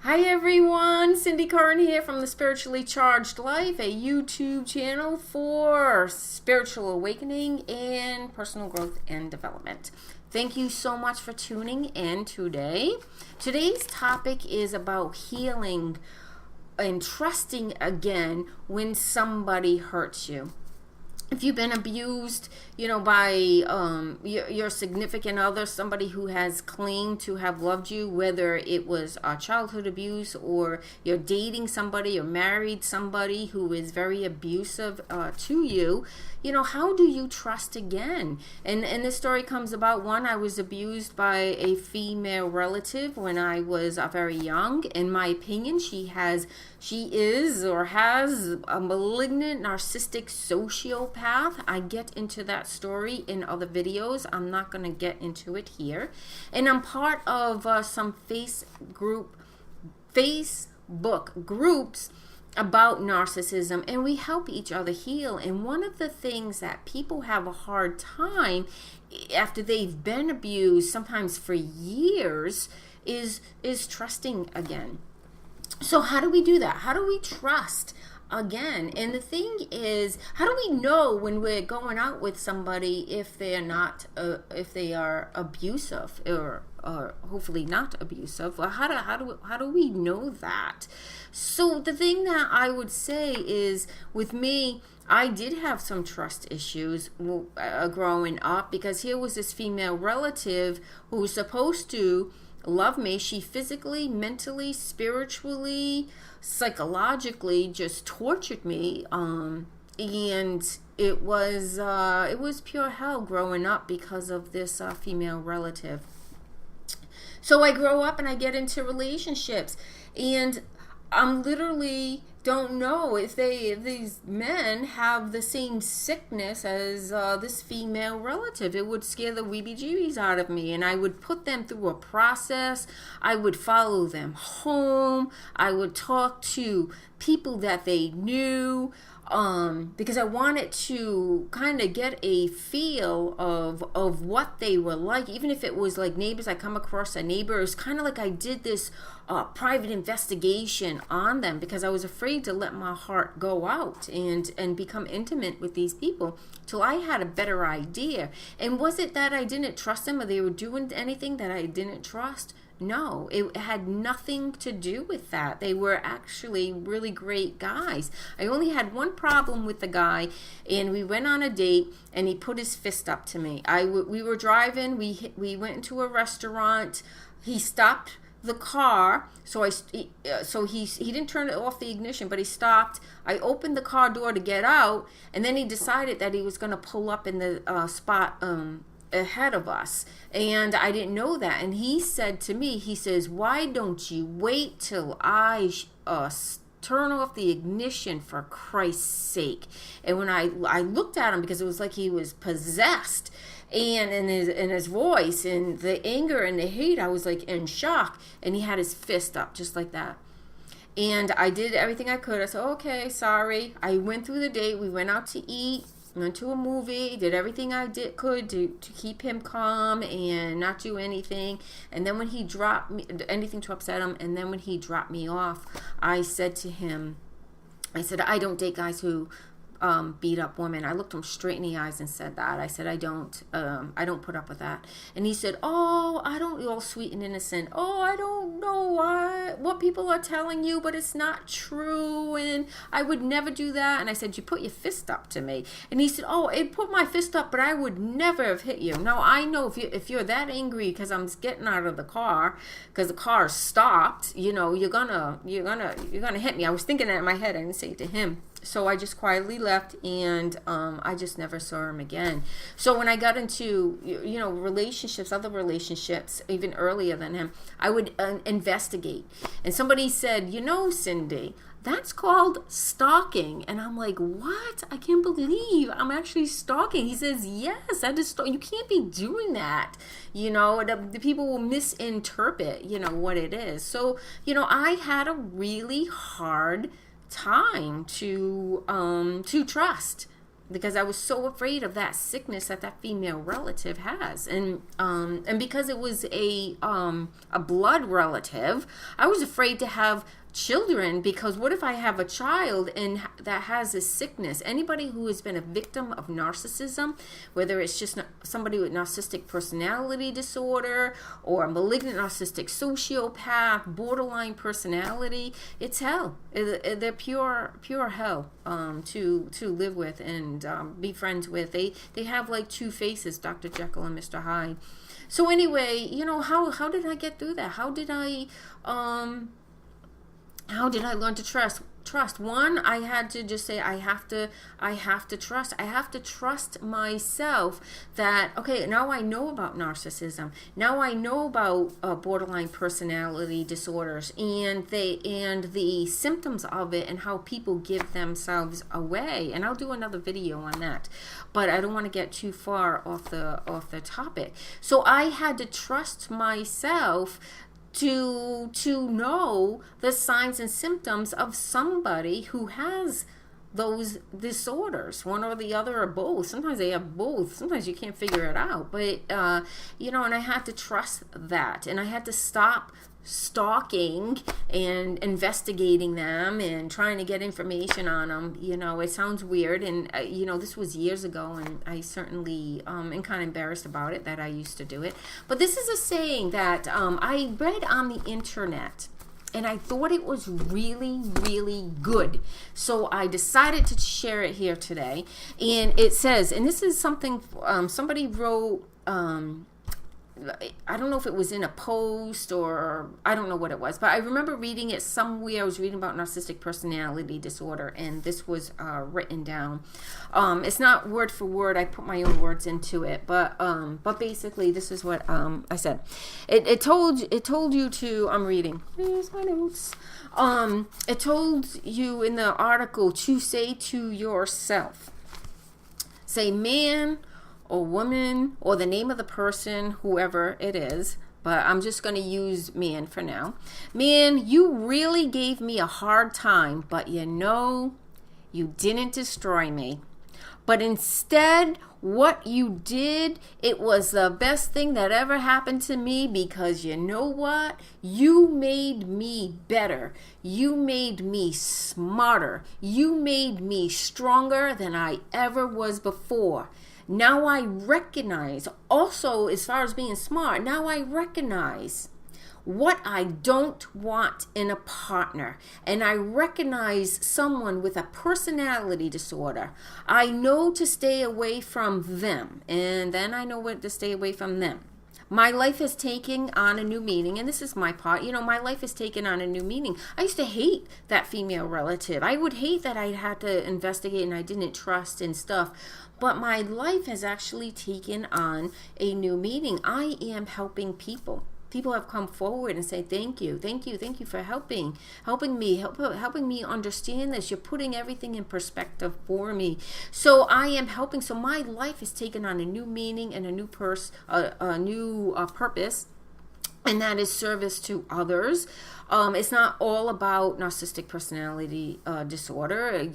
Hi everyone, Cindy Curran here from the Spiritually Charged Life, a YouTube channel for spiritual awakening and personal growth and development. Thank you so much for tuning in today. Today's topic is about healing and trusting again when somebody hurts you. If you've been abused, by your significant other, somebody who has claimed to have loved you, whether it was childhood abuse or you're dating somebody or married somebody who is very abusive to you, how do you trust again? And this story comes about, I was abused by a female relative when I was very young. In my opinion, she is or has a malignant narcissistic sociopath. I get into that story in other videos. I'm not going to get into it here. And I'm part of some Facebook groups about narcissism, and we help each other heal. And one of the things that people have a hard time after they've been abused, sometimes for years, is trusting again. So how do we do that? How do we trust again? And the thing is, how do we know when we're going out with somebody if they're not, if they are abusive or hopefully not abusive? Or how do we know that? So the thing that I would say is, with me, I did have some trust issues growing up, because here was this female relative who was supposed to love me. She physically, mentally, spiritually, psychologically just tortured me, and it was pure hell growing up because of this female relative. So I grow up and I get into relationships, and I'm literally don't know if these men have the same sickness as this female relative. It would scare the weebie-jeebies out of me, and I would put them through a process. I would follow them home. I would talk to people that they knew, because I wanted to kind of get a feel of what they were like. Even if it was like neighbors, I come across a neighbor, it's kind of like I did this private investigation on them, because I was afraid to let my heart go out and become intimate with these people till I had a better idea. And was it that I didn't trust them, or they were doing anything that I didn't trust? No, it had nothing to do with that. They were actually really great guys. I only had one problem with the guy, and we went on a date, and he put his fist up to me. We were driving. We went into a restaurant. He stopped the car, so he didn't turn it off the ignition, but he stopped. I opened the car door to get out, and then he decided that he was going to pull up in the spot ahead of us, and I didn't know that. And he said to me, he says, "Why don't you wait till I turn off the ignition, for Christ's sake?" And when I looked at him, because it was like he was possessed, and in his voice and the anger and the hate, I was like in shock. And he had his fist up just like that. And I did everything I could. I said, "Okay, sorry." I went through the date. We went out to eat, went to a movie, did everything I could to keep him calm and not do anything. And then when he dropped me, anything to upset him, and then when he dropped me off, I said to him, I said, "I don't date guys who beat up women." I looked him straight in the eyes and said that. I said, I don't put up with that. And he said, "Oh, I don't," all sweet and innocent, "Oh, I don't know what people are telling you, but it's not true, and I would never do that." And I said, "You put your fist up to me." And he said, "Oh, I put my fist up, but I would never have hit you." Now I know if you're that angry because I'm getting out of the car, because the car stopped, you're gonna hit me. I was thinking that in my head. I didn't say it to him. So I just quietly left, and I just never saw him again. So when I got into, relationships, other relationships, even earlier than him, I would investigate. And somebody said, "Cindy, that's called stalking." And I'm like, "What? I can't believe I'm actually stalking." He says, "Yes, that is stalking. You can't be doing that. The people will misinterpret, what it is." So, I had a really hard time to trust because I was so afraid of that sickness that female relative has, and because it was a blood relative, I was afraid to have children, because what if I have a child and that has a sickness? Anybody who has been a victim of narcissism, whether it's just somebody with narcissistic personality disorder or a malignant narcissistic sociopath, borderline personality, it's hell. They're pure hell to live with and be friends with. They have like two faces, Dr. Jekyll and Mr. Hyde. So anyway, how did I get through that? How did I learn to trust? One, I had to just say, I have to trust. I have to trust myself that, okay, now I know about narcissism. Now I know about borderline personality disorders and the symptoms of it and how people give themselves away. And I'll do another video on that, but I don't want to get too far off the topic. So I had to trust myself to know the signs and symptoms of somebody who has those disorders, one or the other or both. Sometimes they have both. Sometimes you can't figure it out. But, and I had to trust that. And I had to stop stalking and investigating them and trying to get information on them. It sounds weird, and this was years ago, and I certainly am kind of embarrassed about it that I used to do it. But this is a saying that I read on the internet, and I thought it was really, really good. So I decided to share it here today. And it says, and this is something somebody wrote, I don't know if it was in a post or I don't know what it was, but I remember reading it somewhere. I was reading about narcissistic personality disorder, and this was written down. It's not word for word. I put my own words into it, but basically this is what I said. It told you to. I'm reading. Here's my notes. It told you in the article to say to yourself, say man or woman or the name of the person, whoever it is, but I'm just going to use man for now. Man, you really gave me a hard time, but you didn't destroy me. But instead, what you did, it was the best thing that ever happened to me, because you know what? You made me better. You made me smarter. You made me stronger than I ever was before. Now I recognize, also as far as being smart, now I recognize what I don't want in a partner. And I recognize someone with a personality disorder. I know to stay away from them. And then I know what to stay away from them. My life is taking on a new meaning, and this is my part. My life is taking on a new meaning. I used to hate that female relative. I would hate that I had to investigate and I didn't trust and stuff. But my life has actually taken on a new meaning. I am helping people. People have come forward and say, thank you for helping me understand this. You're putting everything in perspective for me. So I am helping. So my life has taken on a new meaning and a new purpose, and that is service to others. It's not all about narcissistic personality disorder.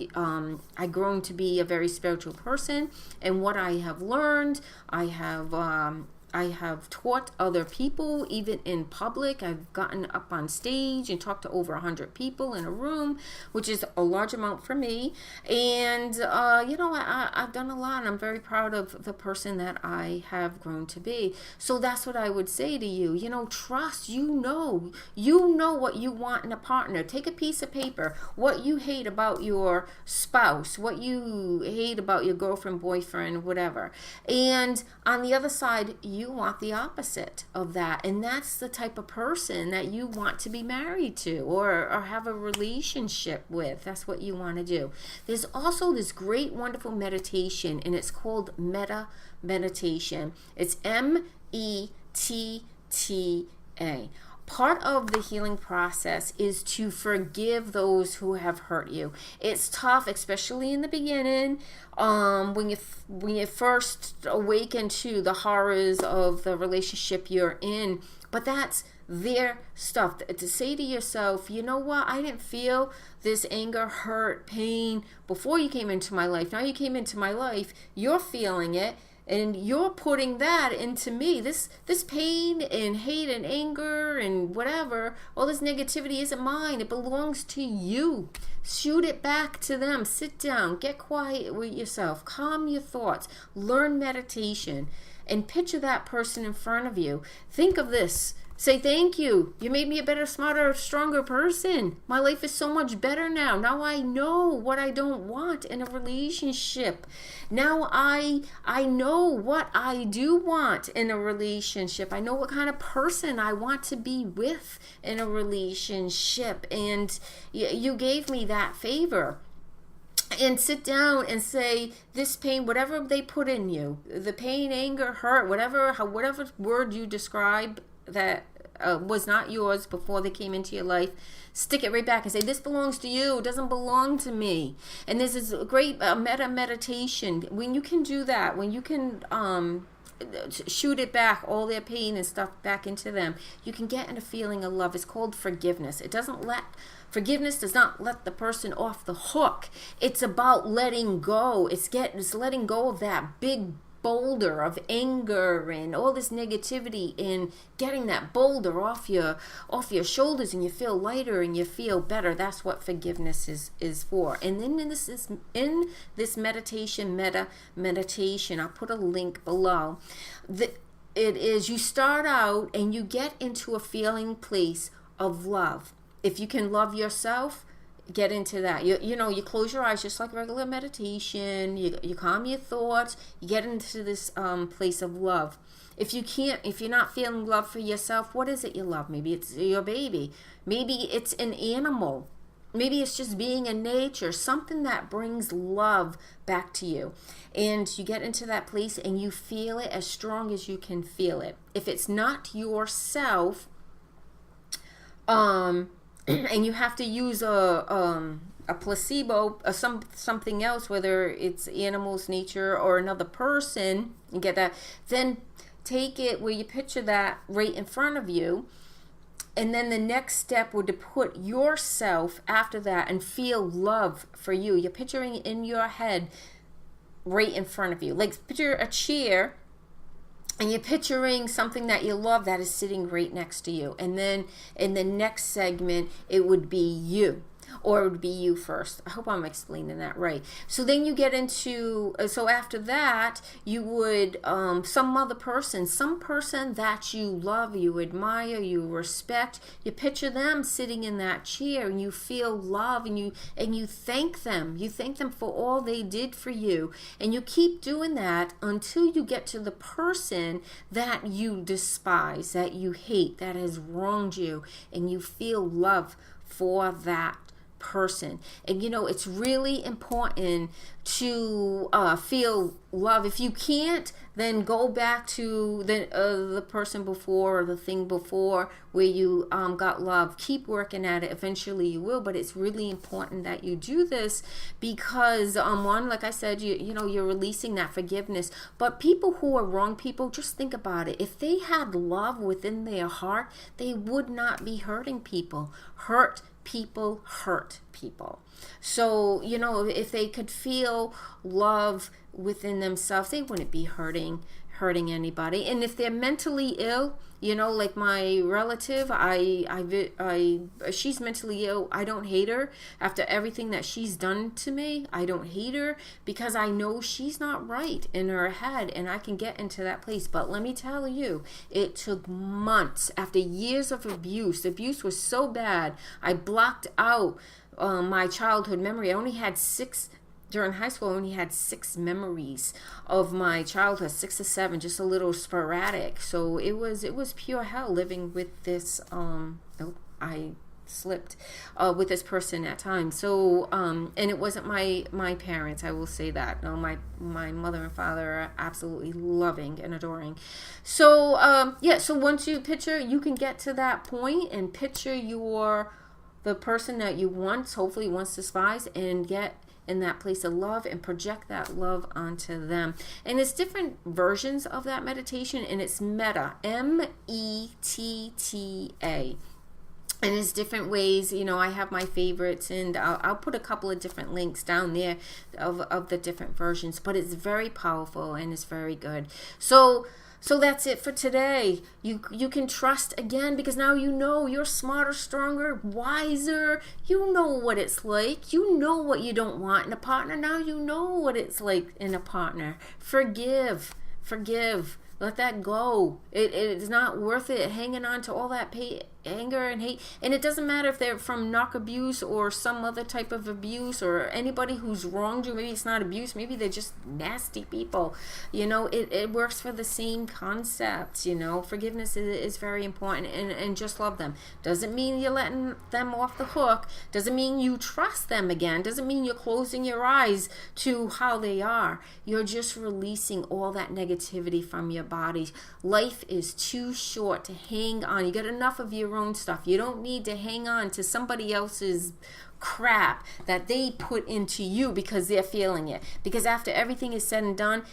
I've grown to be a very spiritual person, and what I have learned, I have taught other people, even in public. I've gotten up on stage and talked to over 100 people in a room, which is a large amount for me. And, I've done a lot, and I'm very proud of the person that I have grown to be. So that's what I would say to you. Trust, you know what you want in a partner. Take a piece of paper, what you hate about your spouse, what you hate about your girlfriend, boyfriend, whatever. And on the other side, you want the opposite of that, and that's the type of person that you want to be married to or have a relationship with. That's what you want to do. There's also this great, wonderful meditation, and it's called Metta meditation. It's METTA. Part of the healing process is to forgive those who have hurt you. It's tough, especially in the beginning, when you first awaken to the horrors of the relationship you're in. But that's their stuff, to say to yourself, you know what, I didn't feel this anger, hurt, pain before you came into my life. Now you came into my life, you're feeling it, and you're putting that into me. This pain and hate and anger and whatever, all this negativity isn't mine. It belongs to you. Shoot it back to them. Sit down, get quiet with yourself, calm your thoughts, learn meditation, and picture that person in front of you. Think of this. Say, thank you. You made me a better, smarter, stronger person. My life is so much better now. Now I know what I don't want in a relationship. Now I know what I do want in a relationship. I know what kind of person I want to be with in a relationship. And you gave me that favor. And sit down and say, this pain, whatever they put in you, the pain, anger, hurt, whatever word you describe that was not yours before they came into your life, stick it right back and say, this belongs to you, it doesn't belong to me. And this is a great metta meditation. When you can do that, when you can shoot it back, all their pain and stuff back into them, you can get in a feeling of love. It's called forgiveness. Forgiveness does not let the person off the hook. It's about letting go. It's letting go of that big boulder of anger and all this negativity, and getting that boulder off your shoulders, and you feel lighter and you feel better. That's what forgiveness is for. And then in this meditation, metta meditation, I'll put a link below. It is, you start out and you get into a feeling place of love. If you can love yourself, get into that. You close your eyes just like regular meditation. You calm your thoughts. You get into this place of love. If you're not feeling love for yourself, what is it you love? Maybe it's your baby. Maybe it's an animal. Maybe it's just being in nature, something that brings love back to you. And you get into that place and you feel it as strong as you can feel it. If it's not yourself, and you have to use a placebo, something else, whether it's animals, nature, or another person, and get that, then take it where you picture that right in front of you. And then the next step would to put yourself after that and feel love for you. You're picturing it in your head right in front of you. Like, picture a chair, and you're picturing something that you love that is sitting right next to you. And then in the next segment, it would be you. Or it would be you first. I hope I'm explaining that right. So then you get into, so after that, you would, some other person, some person that you love, you admire, you respect, you picture them sitting in that chair, and you feel love, and you thank them. You thank them for all they did for you. And you keep doing that until you get to the person that you despise, that you hate, that has wronged you, and you feel love for that person. And it's really important to feel love. If you can't, then go back to the person before, or the thing before where you got love. Keep working at it. Eventually you will, but it's really important that you do this because one, like I said, you're releasing that forgiveness. But people who are wrong people, just think about it. If they had love within their heart, they would not be hurting people. Hurt people. So, if they could feel love within themselves, they wouldn't be hurting anybody. And if they're mentally ill, like my relative, she's mentally ill. I don't hate her. After everything that she's done to me, I don't hate her because I know she's not right in her head, and I can get into that place. But let me tell you, it took months. After years of abuse was so bad, I blocked out my childhood memory. I only had during high school, I only had 6 memories of my childhood, 6 or 7, just a little sporadic. So it was pure hell living with this. I slipped with this person at times. So and it wasn't my parents. I will say that. No, my mother and father are absolutely loving and adoring. So so once you picture, you can get to that point and picture the person that you hopefully once despise, and get in that place of love and project that love onto them. And there's different versions of that meditation, and it's Metta, Metta. And there's different ways, I have my favorites, and I'll put a couple of different links down there of the different versions, but it's very powerful and it's very good. So that's it for today. You can trust again, because now you're smarter, stronger, wiser. You know what it's like. You know what you don't want in a partner. Now you know what it's like in a partner. Forgive. Let that go. It is not worth it hanging on to all that anger and hate. And it doesn't matter if they're from knock abuse or some other type of abuse, or anybody who's wronged you. Maybe it's not abuse. Maybe they're just nasty people. It works for the same concepts. Forgiveness is very important, and just love them. Doesn't mean you're letting them off the hook. Doesn't mean you trust them again. Doesn't mean you're closing your eyes to how they are. You're just releasing all that negativity from your body. Life is too short to hang on. You got enough of your own stuff. You don't need to hang on to somebody else's crap that they put into you because they're feeling it. Because after everything is said and done,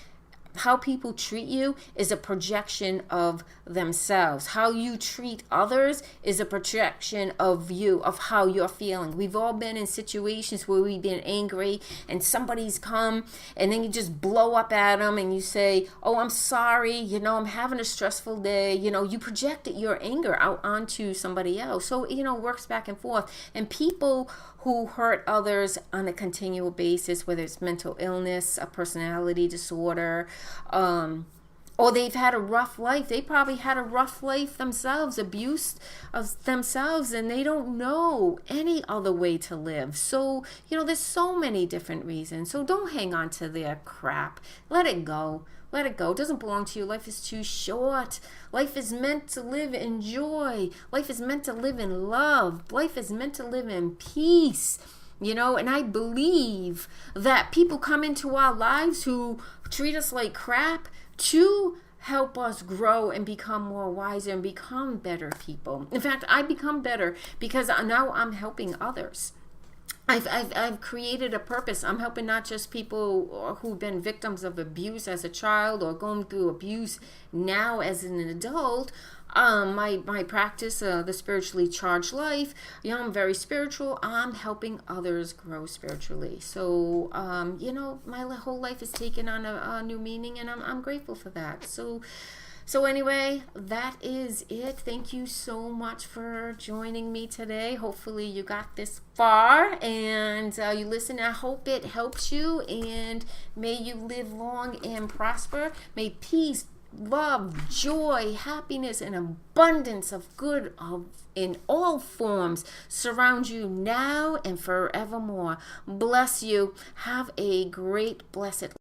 how people treat you is a projection of themselves. How you treat others is a projection of you, of how you're feeling. We've all been in situations where we've been angry and somebody's come, and then you just blow up at them and you say, oh, I'm sorry, I'm having a stressful day. You projected your anger out onto somebody else. So, it works back and forth. And people who hurt others on a continual basis, whether it's mental illness, a personality disorder, or they've had a rough life. They probably had a rough life themselves, abuse of themselves, and they don't know any other way to live. So, there's so many different reasons. So don't hang on to their crap. Let it go. Let it go. It doesn't belong to you. Life is too short. Life is meant to live in joy. Life is meant to live in love. Life is meant to live in peace. And I believe that people come into our lives who treat us like crap to help us grow and become more wiser and become better people. In fact, I become better because now I'm helping others. I've created a purpose. I'm helping not just people who've been victims of abuse as a child or going through abuse now as an adult. My practice, the Spiritually Charged Life, I'm very spiritual. I'm helping others grow spiritually. So, my whole life is taking on a new meaning, and I'm grateful for that. So anyway, that is it. Thank you so much for joining me today. Hopefully you got this far and you listen. I hope it helps you, and may you live long and prosper. May peace, love, joy, happiness, and abundance of good in all forms surround you now and forevermore. Bless you. Have a great, blessed